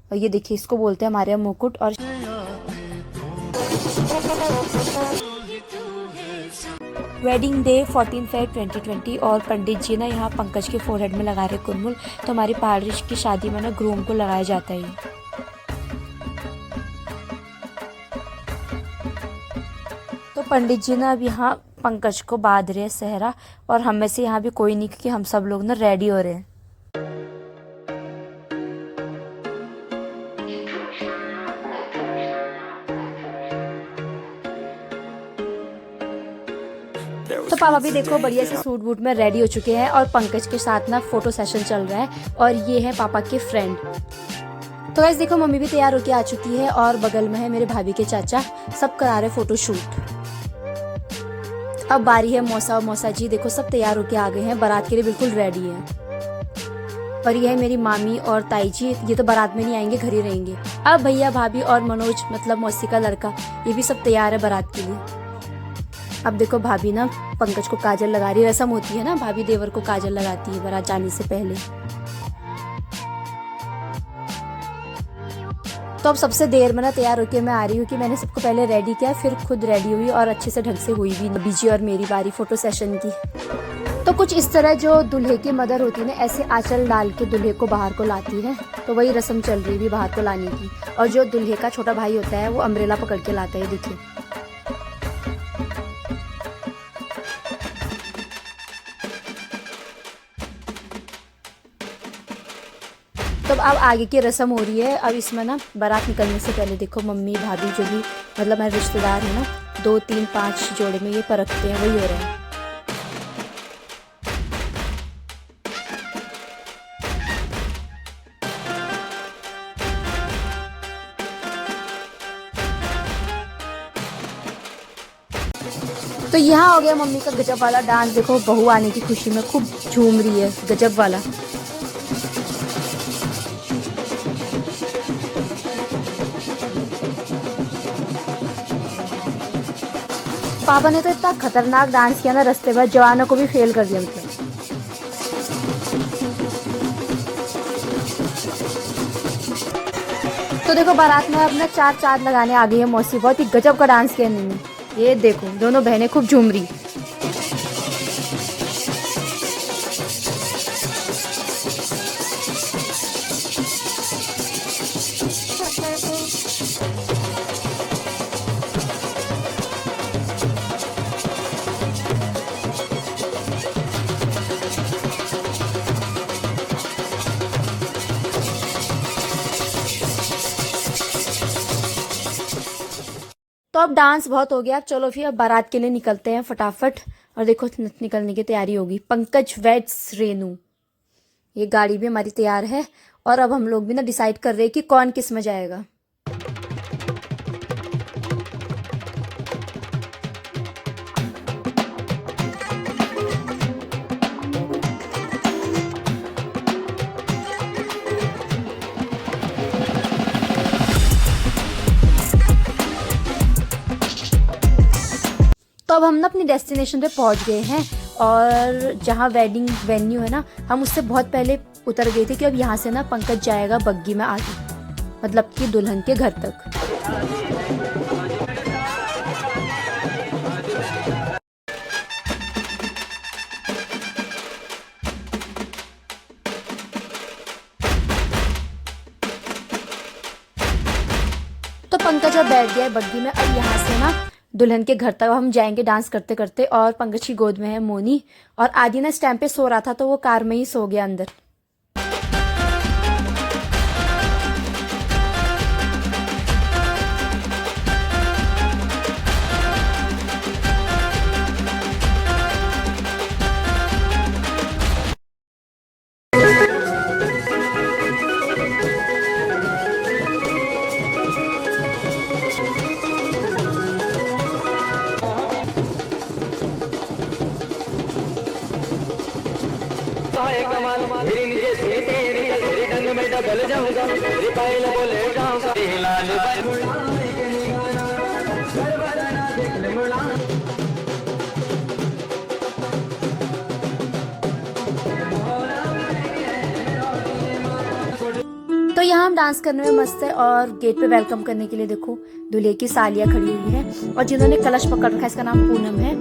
और ये देखिए, इसको बोलते हैं हमारे यहाँ मुकुट। और वेडिंग डे 14 फेब 2020 और पंडित जी ना यहाँ पंकज के फोरहेड में लगा रहे कुरमुल। तो हमारी पहाड़ी की शादी में ना ग्रूम को लगाया जाता है। तो पंडित जी ना अब यहाँ पंकज को बांध रहे हैं सेहरा, और हम में से यहाँ भी कोई नहीं, क्योंकि हम सब लोग ना रेडी हो रहे हैं। तो पापा भी देखो बढ़िया से सूट बूट में रेडी हो चुके हैं, और पंकज के साथ ना फोटो सेशन चल रहा है। और ये है पापा के फ्रेंड। तो गाइस देखो, मम्मी भी तैयार होके आ चुकी है, और बगल में है मेरे भाभी के चाचा, सब करा रहे फोटो शूट। अब बारी है मौसा और मौसा जी, देखो सब तैयार होके आ गए हैं, बारात के लिए बिल्कुल रेडी है। और ये है मेरी मामी और ताई जी, ये तो बारात में नहीं आएंगे, घर ही रहेंगे। अब भैया भाभी और मनोज मतलब मौसी का लड़का, ये भी सब तैयार है बारात के लिए। अब देखो भाभी ना पंकज को काजल लगा रही है, रस्म होती है ना, भाभी देवर को काजल लगाती है बारात जाने से पहले। तो अब सबसे देर में ना तैयार होके मैं आ रही हूँ कि मैंने सबको पहले रेडी किया, फिर खुद रेडी हुई और अच्छे से ढंग से हुई भी। बीजी और मेरी बारी फोटो सेशन की। तो कुछ इस तरह जो दूल्हे की मदर होती है ना, ऐसे आंचल डाल के दूल्हे को बाहर को लाती है। तो वही रस्म चल रही है बाहर को लाने की। और जो दूल्हे का छोटा भाई होता है वो अम्ब्रेला पकड़ के लाता है, देखिए। तो अब आगे की रस्म हो रही है। अब इसमें ना बारात निकलने से पहले देखो मम्मी भाभी जो भी मतलब मेरे रिश्तेदार हैं ना, 2 3 5 जोड़े में ये परखते हैं, वही हो रहा है। तो यहाँ हो गया मम्मी का गजब वाला डांस। देखो बहू आने की खुशी में खूब झूम रही है, गजब वाला। पापा ने तो इतना खतरनाक डांस किया ना, रास्ते में जवानों को भी फेल कर दिया मतलब। तो देखो बारात में अपना 4 चांद लगाने आ गई है मौसी, बहुत ही गजब का डांस किया इन्होंने। ये देखो दोनों बहनें खूब झूम रही। तो अब डांस बहुत हो गया, अब चलो फिर अब बारात के लिए निकलते हैं फटाफट। और देखो निकलने की तैयारी होगी। पंकज वेड्स रेनू, ये गाड़ी भी हमारी तैयार है। और अब हम लोग भी ना डिसाइड कर रहे हैं कि कौन किस में जाएगा। तो अब हम ना अपनी डेस्टिनेशन पे पहुंच गए हैं, और जहाँ वेडिंग वेन्यू है ना, हम उससे बहुत पहले उतर गए थे कि अब यहाँ से ना पंकज जाएगा बग्गी में आगे, मतलब कि दुल्हन के घर तक। तो पंकज अब बैठ गया है बग्गी में। अब यहाँ से ना दुल्हन के घर तक हम जाएंगे डांस करते करते। और पंकज की गोद में है मोनी, और आदि ना इस टाइम पे सो रहा था, तो वो कार में ही सो गया अंदर। कमाल मेरी नीचे से तेरी ढंग में डबल जाऊंगा, तेरी पायल बोले जाऊंगा, लाल तो यहाँ हम डांस करने में मस्त है और गेट पे वेलकम करने के लिए देखो दूल्हे की सालियाँ खड़ी हुई है और जिन्होंने कलश पकड़ रखा है इसका नाम पूनम है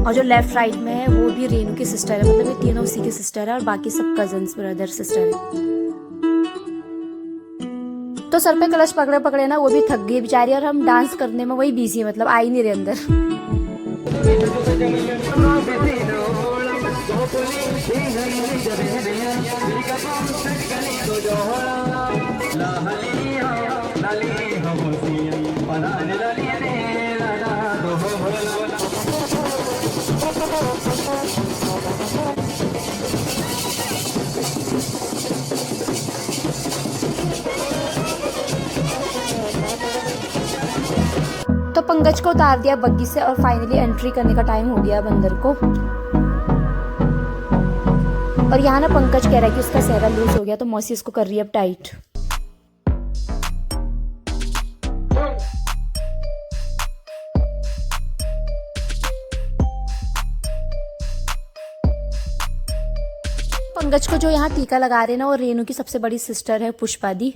और जो लेफ्ट राइट में है वो भी रेनू की सिस्टर है, मतलब ये तीनों उसी की सिस्टर है और बाकी सब कजन्स ब्रदर सिस्टर है। तो सर पे कलश पकड़े पकड़े ना वो भी थक गई बेचारी और हम डांस करने में वही बिजी है, मतलब आ ही नहीं रहे अंदर। तो पंकज को उतार दिया बग्गी से और फाइनली एंट्री करने का टाइम हो गया अब अंदर को। और यहाँ ना पंकज कह रहा है कि उसका सहरा लूज हो गया तो मौसी इसको कर रही है अब टाइट। पंकज को जो यहाँ टीका लगा रहे हैं ना वो रेनू की सबसे बड़ी सिस्टर है पुष्पा दी।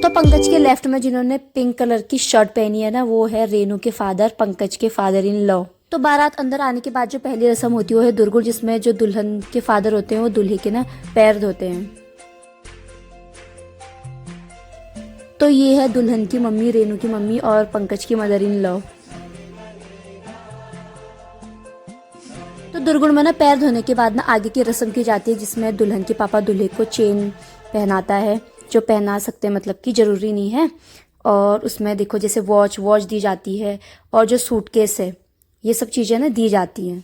पंकज के लेफ्ट में जिन्होंने पिंक कलर की शर्ट पहनी है ना वो है रेनू के फादर, पंकज के फादर इन लॉ। तो बारात अंदर आने के बाद जो पहली रस्म होती है वो है दुर्गुड़, जिसमें जो दुल्हन के फादर होते हैं वो दूल्हे के ना पैर धोते हैं। तो ये है दुल्हन की मम्मी, रेनू की मम्मी और पंकज की मदर इन लॉ। तो दुर्गुड़ में ना पैर धोने के बाद ना आगे की रस्म की जाती है जिसमें दुल्हन के पापा दूल्हे को चेन पहनाता है, जो पहना सकते हैं मतलब कि ज़रूरी नहीं है। और उसमें देखो जैसे वॉच दी जाती है और जो सूटकेस है ये सब चीज़ें ना दी जाती हैं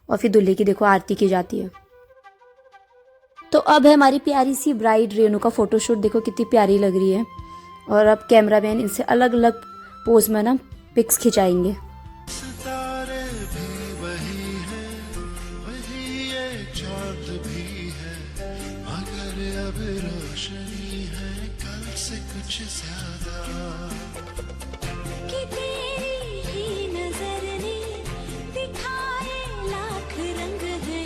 और फिर दूल्हे की देखो आरती की जाती है। तो अब है हमारी प्यारी सी ब्राइड रेनू का फोटोशूट, देखो कितनी प्यारी लग रही है। और अब कैमरामैन इनसे अलग अलग पोज में ना पिक्स खिंचाएंगे। कि तेरी ही नजर ने दिखाए लाख रंग है,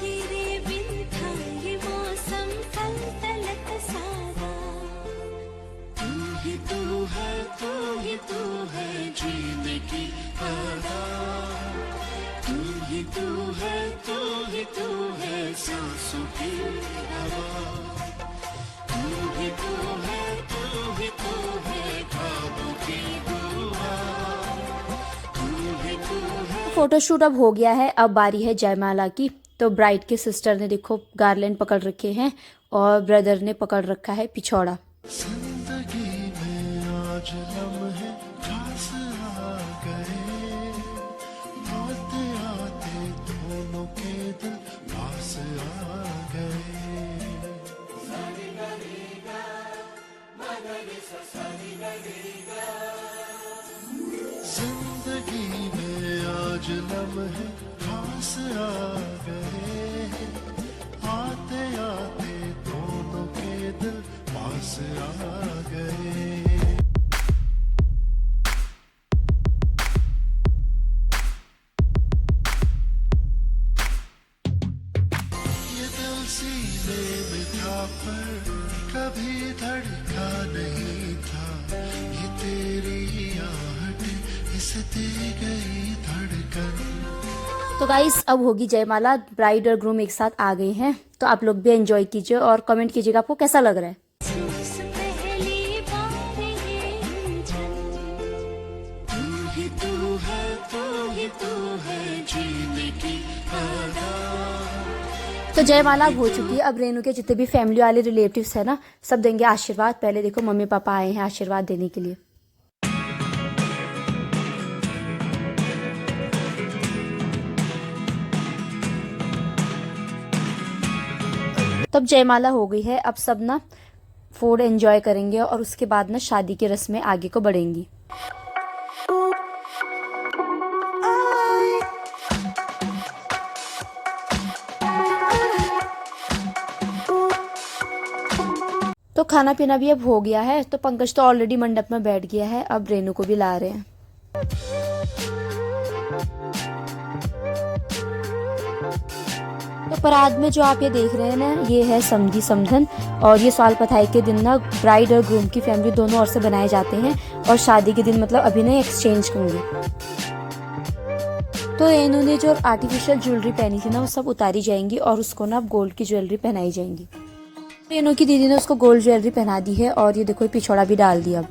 तेरे बिन था ये मौसम तलतलत सादा। तू ही तू है जीने की आदा, तू ही तू है सांसों की हवा, तू ही तू है ख्वाबों की दुआ, तू ही तू है। फोटोशूट अब हो गया है, अब बारी है जयमाला की। तो ब्राइड के सिस्टर ने देखो गार्लैंड पकड़ रखे हैं और ब्रदर ने पकड़ रखा है पिछौड़ा। जिंदगी में आज लम्हे खास आ गए, आते आते दोनों के दिल पास आ गए। जिंदगी में आज लम्हे खास आ गए, आते आते दोनों के दिल पास आ गए। ये दिल सीने में था पर कभी धड़का नहीं था, ये तेरी आहट इस दी गई धड़कन। तो गाइस अब होगी जयमाला, ब्राइड और ग्रूम एक साथ आ गए हैं। तो आप लोग भी एंजॉय कीजिए और कमेंट कीजिएगा आपको कैसा लग रहा है। तो जयमाला हो चुकी है, अब रेनू के जितने भी फैमिली वाले रिलेटिव्स है ना सब देंगे आशीर्वाद। पहले देखो मम्मी पापा आए हैं आशीर्वाद देने के लिए। तब जयमाला हो गई है, अब सब ना फूड एंजॉय करेंगे और उसके बाद ना शादी की रस्में आगे को बढ़ेंगी। तो खाना पीना भी अब हो गया है, तो पंकज तो ऑलरेडी मंडप में बैठ गया है, अब रेनू को भी ला रहे हैं। तो परात में जो आप ये देख रहे हैं ना, ये है समधी समधन, और ये साल पथाई के दिन ना ब्राइड और ग्रूम की फैमिली दोनों ओर से बनाए जाते हैं, और शादी के दिन मतलब अभी ना एक्सचेंज होंगे। तो रेनू ने जो आर्टिफिशियल ज्वेलरी पहनी थी ना, वो सब उतारी जाएंगी और उसको ना अब गोल्ड की ज्वेलरी पहनाई जाएंगी। रेनू की दीदी ने उसको गोल्ड ज्वेलरी पहना दी है, और ये देखो पिछोड़ा भी डाल दिया।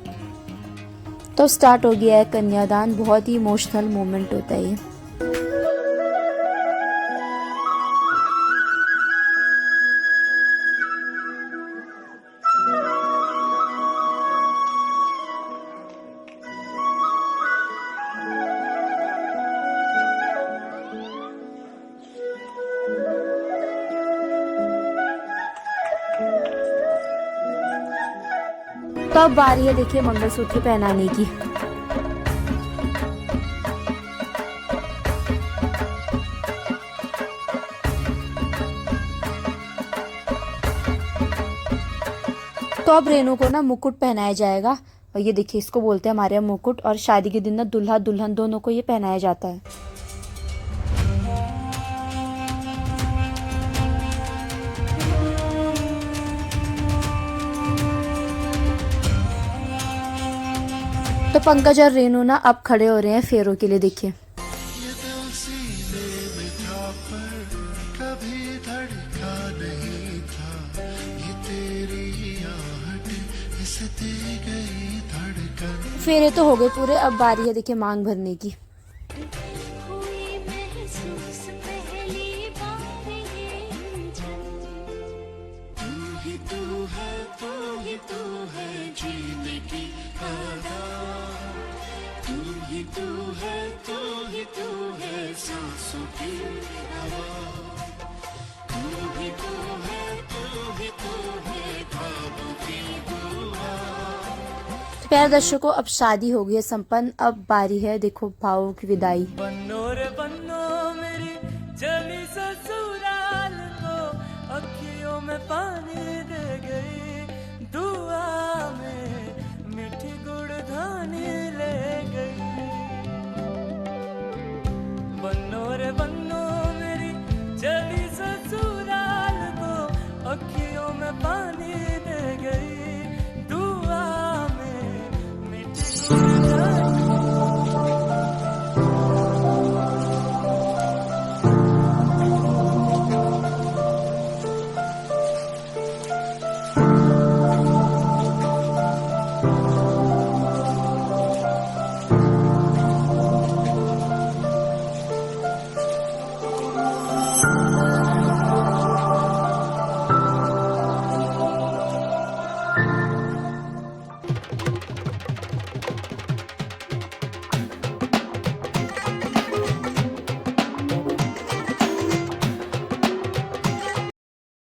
तो स्टार्ट हो गया है कन्यादान। बहुत ही इमोशनल मोमेंट होता है ये। तो अब बारी है देखिए मंगलसूत्र पहनाने की। तो अब रेनू को ना मुकुट पहनाया जाएगा, और ये देखिए इसको बोलते हैं हमारे यहाँ मुकुट, और शादी के दिन ना दूल्हा दुल्हन दोनों को ये पहनाया जाता है। तो पंकज और रेनू ना अब खड़े हो रहे हैं फेरों के लिए। देखिए ये दिल सीने में था पर कभी धड़का नहीं था, ये तेरी आहट इस दे गई धड़कन। फेरे तो हो गए पूरे, अब बारी है देखिए मांग भरने की। हुई महसूस पहली बार ये उलझन, तू ही तू है, तू ही तू है जीने की आदत, तू ही तू है, तू ही तू है सांसों की आवाज़, तू ही तू है, तू ही तू है ख्वाबों की दुआ। प्यारे दर्शकों, अब शादी हो गई है संपन्न, अब बारी है देखो भावों की विदाई। बन्नो रे बन्नो मेरी चली ससुराल को, अखियों में पानी दे गई, दुआ में मीठी गुड़धानी ले गई। बन्नो रे बन्नो मेरी चली ससुराल को, अखियों में पानी दे गई, दुआ में मीठी गुड़धानी।